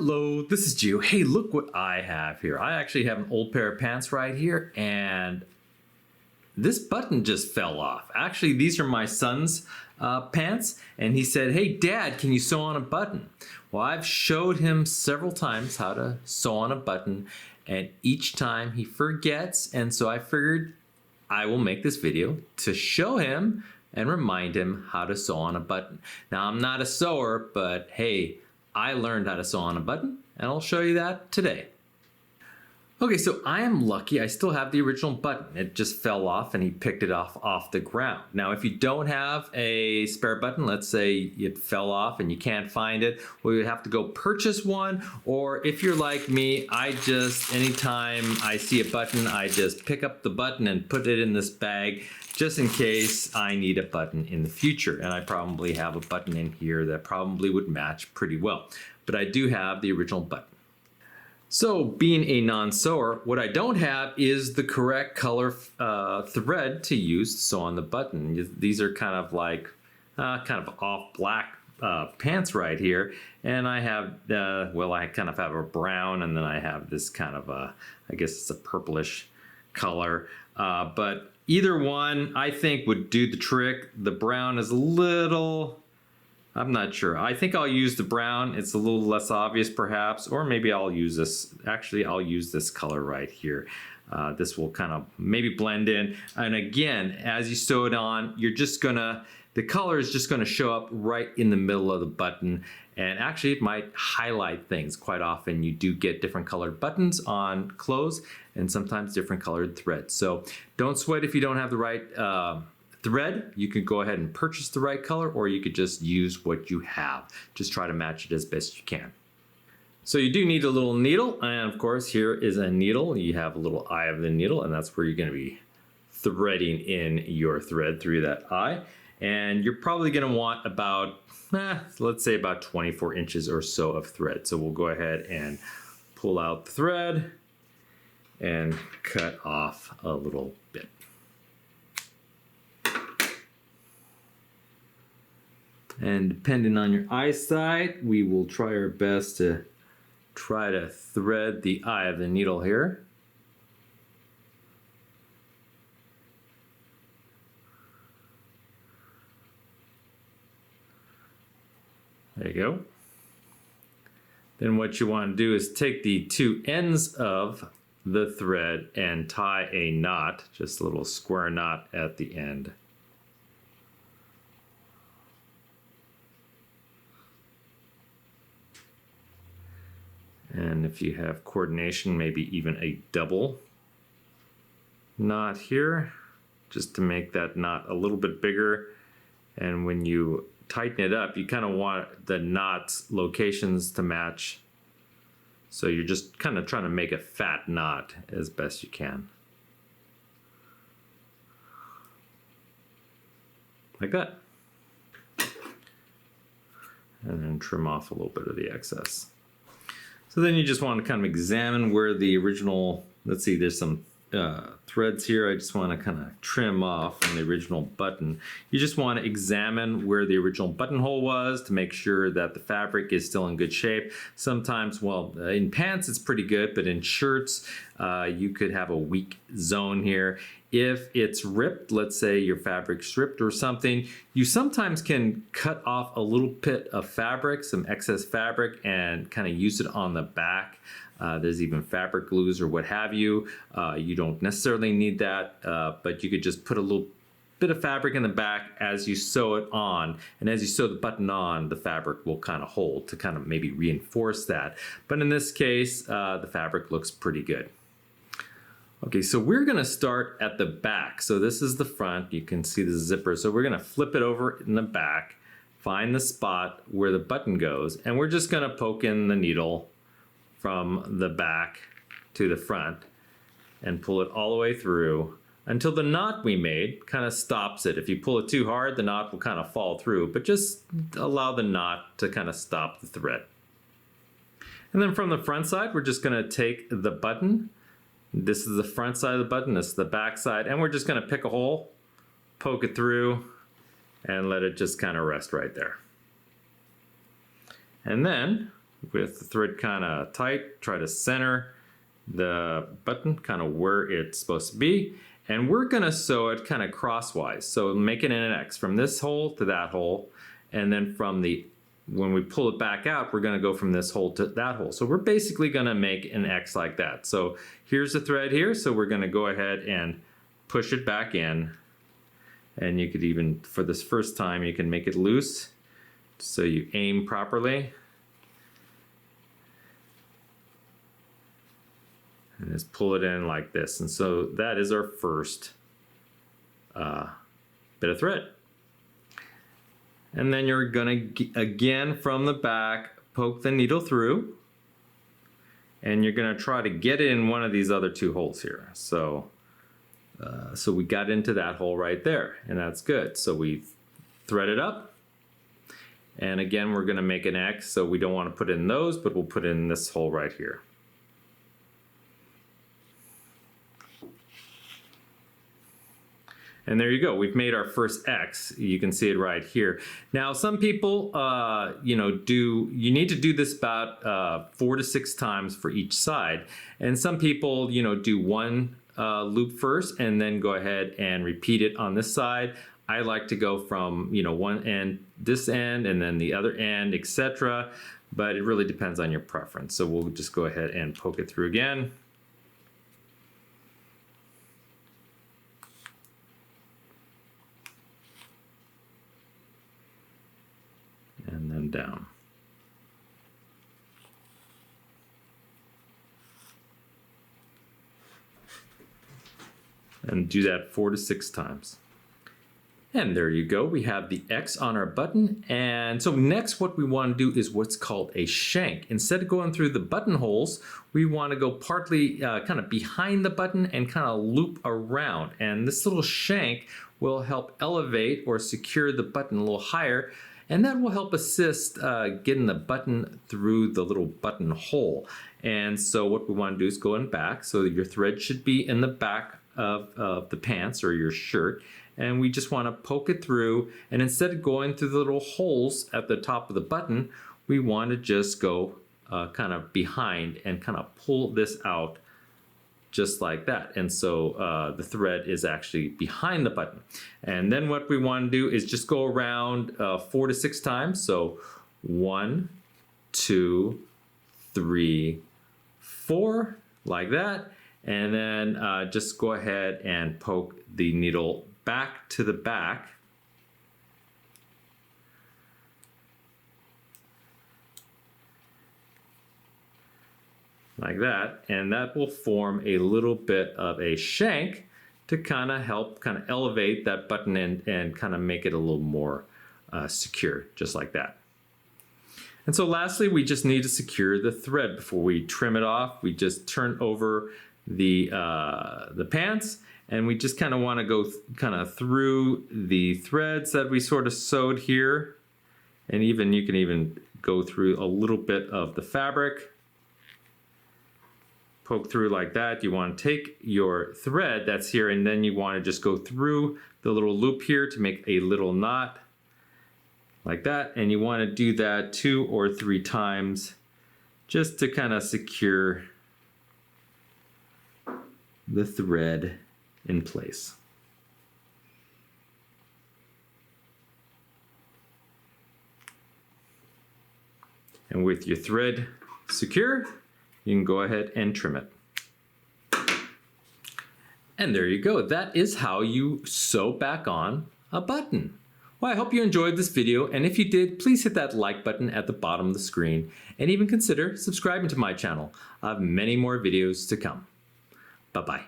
Hello, this is Gio. Hey, look what I have here. I actually have an old pair of pants right here, and this button just fell off. Actually, these are my son's pants, and he said, "Hey, Dad, can you sew on a button?" Well, I've showed him several times how to sew on a button, and each time he forgets, and so I figured I will make this video to show him and remind him how to sew on a button. Now, I'm not a sewer, but hey, I learned how to sew on a button, and I'll show you that today. Okay, so I am lucky. I still have the original button. It just fell off and he picked it off the ground. Now, if you don't have a spare button, let's say it fell off and you can't find it, well, you have to go purchase one. Or if you're like me, anytime I see a button, I just pick up the button and put it in this bag just in case I need a button in the future. And I probably have a button in here that probably would match pretty well. But I do have the original button. So being a non-sewer, what I don't have is the correct color thread to use to sew on the button. These are kind of like off black pants right here. And I have, I kind of have a brown, and then I have this kind of I guess it's a purplish color. But either one I think would do the trick. The brown is a little, I'm not sure. I think I'll use the brown. It's a little less obvious perhaps, or maybe I'll use this. Actually, I'll use this color right here. This will kind of maybe blend in. And again, as you sew it on, the color is just gonna show up right in the middle of the button. And actually it might highlight things. Quite often you do get different colored buttons on clothes and sometimes different colored threads. So don't sweat if you don't have the right thread. You could go ahead and purchase the right color, or you could just use what you have. Just try to match it as best you can. So you do need a little needle, and of course here is a needle. You have a little eye of the needle, and that's where you're going to be threading in your thread through that eye. And you're probably going to want about, let's say about 24 inches or so of thread. So we'll go ahead and pull out the thread and cut off a little bit. And depending on your eyesight, we will try our best to try to thread the eye of the needle here. There you go. Then what you want to do is take the two ends of the thread and tie a knot, just a little square knot at the end. And if you have coordination, maybe even a double knot here, just to make that knot a little bit bigger. And when you tighten it up, you kind of want the knot's locations to match. So you're just kind of trying to make a fat knot as best you can. Like that. And then trim off a little bit of the excess. So then you just want to kind of examine where the original, let's see, there's some threads here I just want to kind of trim off on the original button. You just want to examine where the original buttonhole was to make sure that the fabric is still in good shape. Sometimes, well, in pants it's pretty good, but in shirts you could have a weak zone here. If it's ripped, let's say your fabric's ripped or something, you sometimes can cut off a little bit of fabric, some excess fabric, and kind of use it on the back. There's even fabric glues or what have you. You don't necessarily need that, but you could just put a little bit of fabric in the back as you sew it on. And as you sew the button on, the fabric will kind of hold to kind of maybe reinforce that. But in this case, the fabric looks pretty good. Okay, so we're gonna start at the back. So this is the front, you can see the zipper. So we're gonna flip it over in the back, find the spot where the button goes, and we're just gonna poke in the needle from the back to the front and pull it all the way through until the knot we made kind of stops it. If you pull it too hard, the knot will kind of fall through, but just allow the knot to kind of stop the thread. And then from the front side, we're just gonna take the button. This is the front side of the button, this is the back side, and we're just gonna pick a hole, poke it through, and let it just kind of rest right there. And then with the thread kind of tight. Try to center the button kind of where it's supposed to be. And we're gonna sew it kind of crosswise. So make it an X from this hole to that hole. And then when we pull it back out, we're gonna go from this hole to that hole. So we're basically gonna make an X like that. So here's the thread here. So we're gonna go ahead and push it back in. And you could even, for this first time, you can make it loose so you aim properly. And just pull it in like this. And so that is our first bit of thread. And then you're gonna, again, from the back, poke the needle through. And you're gonna try to get it in one of these other two holes here. So we got into that hole right there, and that's good. So we thread it up. And again, we're gonna make an X, so we don't wanna put in those, but we'll put in this hole right here. And there you go, we've made our first X. You can see it right here. Now, some people, you need to do this about 4 to 6 times for each side. And some people, do one loop first and then go ahead and repeat it on this side. I like to go from, one end, this end, and then the other end, etc. But it really depends on your preference. So we'll just go ahead and poke it through again. And then down. And do that 4 to 6 times. And there you go, we have the X on our button. And so next what we want to do is what's called a shank. Instead of going through the buttonholes, we want to go partly kind of behind the button and kind of loop around. And this little shank will help elevate or secure the button a little higher. And that will help assist getting the button through the little button hole. And so what we want to do is go in back. So your thread should be in the back of the pants or your shirt. And we just want to poke it through. And instead of going through the little holes at the top of the button, we want to just go kind of behind and kind of pull this out just like that. And so the thread is actually behind the button. And then what we want to do is just go around 4 to 6 times. So 1, 2, 3, 4, like that. And then just go ahead and poke the needle back to the back. Like that, and that will form a little bit of a shank to kind of help kind of elevate that button and kind of make it a little more secure, just like that. And so lastly, we just need to secure the thread before we trim it off. We just turn over the pants, and we just kind of want to go kind of through the threads that we sort of sewed here, and even you can even go through a little bit of the fabric. Poke through like that. You want to take your thread that's here, and then you want to just go through the little loop here to make a little knot like that. And you want to do that 2 or 3 times just to kind of secure the thread in place. And with your thread secure, you can go ahead and trim it. And there you go. That is how you sew back on a button. Well, I hope you enjoyed this video, and if you did, please hit that like button at the bottom of the screen, and even consider subscribing to my channel. I have many more videos to come. Bye-bye.